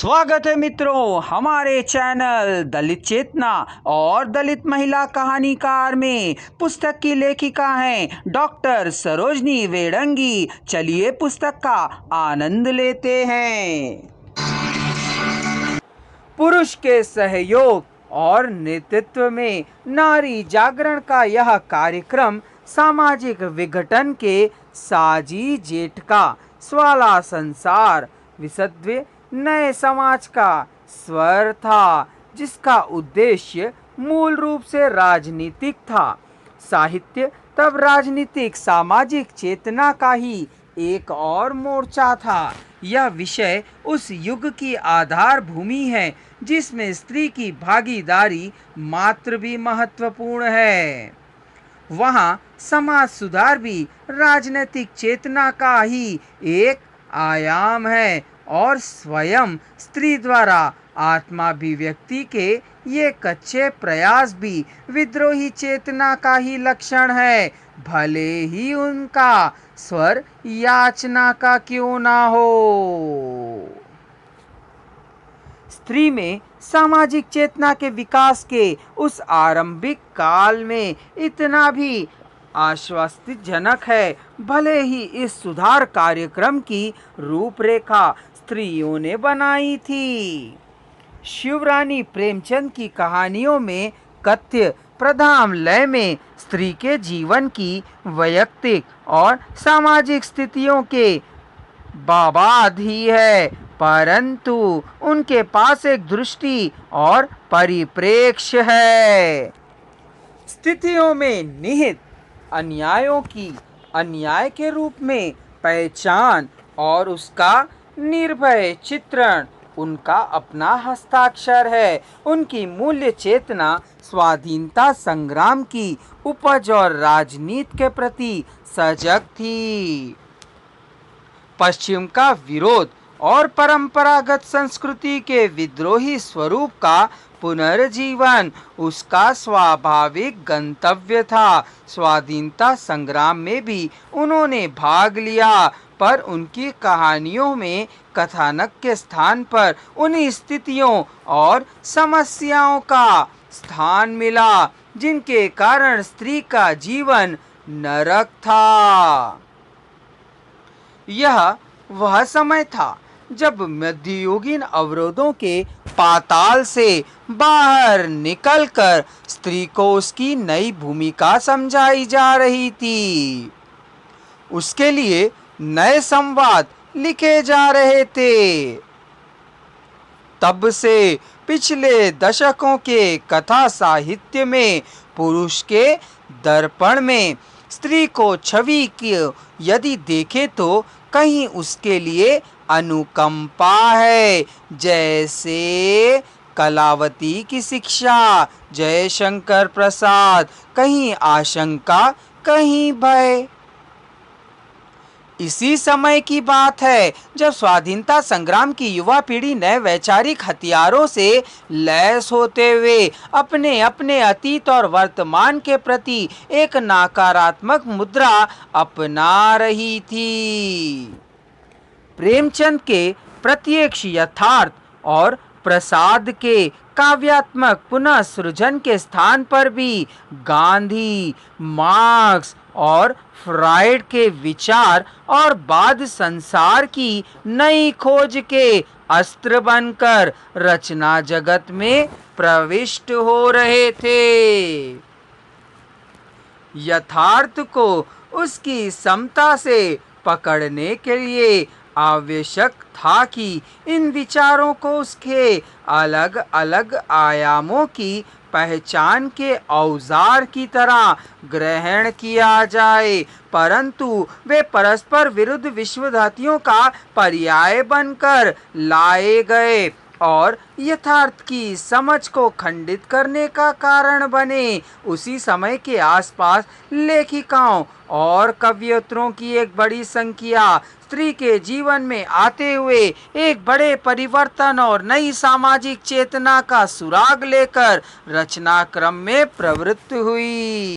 स्वागत है मित्रों हमारे चैनल दलित चेतना और दलित महिला कहानीकार में। पुस्तक की लेखिका हैं डॉक्टर सरोजनी वेडंगी। चलिए पुस्तक का आनंद लेते हैं। पुरुष के सहयोग और नेतृत्व में नारी जागरण का यह कार्यक्रम सामाजिक विघटन के साजी जेठ का स्वाला संसार विसद्वे नए समाज का स्वर था, जिसका उद्देश्य मूल रूप से राजनीतिक था। साहित्य तब राजनीतिक सामाजिक चेतना का ही एक और मोर्चा था। यह विषय उस युग की आधार भूमि है जिसमें स्त्री की भागीदारी मात्र भी महत्वपूर्ण है। वहाँ समाज सुधार भी राजनीतिक चेतना का ही एक आयाम है और स्वयं स्त्री द्वारा आत्माभिव्यक्ति के ये कच्चे प्रयास भी विद्रोही चेतना का ही लक्षण है, भले ही उनका स्वर याचना का क्यों ना हो। स्त्री में सामाजिक चेतना के विकास के उस आरंभिक काल में इतना भी आश्वस्तिजनक है। भले ही इस सुधार कार्यक्रम की रूपरेखा स्त्रियों ने बनाई थी। शिवरानी प्रेमचंद की कहानियों में कथ्य प्रधान लय में स्त्री के जीवन की वैयक्तिक और सामाजिक स्थितियों के बाबाद ही है, परंतु उनके पास एक दृष्टि और परिप्रेक्ष्य है। स्थितियों में निहित अन्यायों की अन्याय के रूप में पहचान और उसका निर्भय चित्रण उनका अपना हस्ताक्षर है। उनकी मूल्य चेतना स्वाधीनता संग्राम की उपज और राजनीति के प्रति सजग थी। पश्चिम का विरोध और परंपरागत संस्कृति के विद्रोही स्वरूप का पुनर्जीवन उसका स्वाभाविक गंतव्य था। स्वाधीनता संग्राम में भी उन्होंने भाग लिया, पर उनकी कहानियों में कथानक के स्थान पर उन्हीं स्थितियों और समस्याओं का स्थान मिला जिनके कारण स्त्री का जीवन नरक था। यह वह समय था जब मध्ययुगीन अवरोधों के पाताल से बाहर निकलकर स्त्री को उसकी नई भूमिका समझाई जा रही थी। उसके लिए नए संवाद लिखे जा रहे थे। तब से पिछले दशकों के कथा साहित्य में पुरुष के दर्पण में स्त्री को छवि की यदि देखे तो कहीं उसके लिए अनुकंपा है, जैसे कलावती की शिक्षा, जयशंकर प्रसाद, कहीं आशंका कहीं भय। इसी समय की बात है जब स्वाधीनता संग्राम की युवा पीढ़ी नए वैचारिक हथियारों से लैस होते हुए अपने अपने अतीत और वर्तमान के प्रति एक नकारात्मक मुद्रा अपना रही थी। प्रेमचंद के प्रत्यक्ष यथार्थ और प्रसाद के काव्यात्मक पुनः सृजन के स्थान पर भी गांधी, मार्क्स और फ्रायड के विचार और बाद संसार की नई खोज के अस्त्र बनकर रचना जगत में प्रविष्ट हो रहे थे। यथार्थ को उसकी समता से पकड़ने के लिए आवश्यक था कि इन विचारों को उसके अलग अलग आयामों की पहचान के औजार की तरह ग्रहण किया जाए, परंतु वे परस्पर विरुद्ध विश्वधातियों का पर्याय बनकर लाए गए और यथार्थ की समझ को खंडित करने का कारण बने। उसी समय के आसपास लेखिकाओं और कवियत्रों की एक बड़ी संख्या स्त्री के जीवन में आते हुए एक बड़े परिवर्तन और नई सामाजिक चेतना का सुराग लेकर रचना क्रम में प्रवृत्त हुई।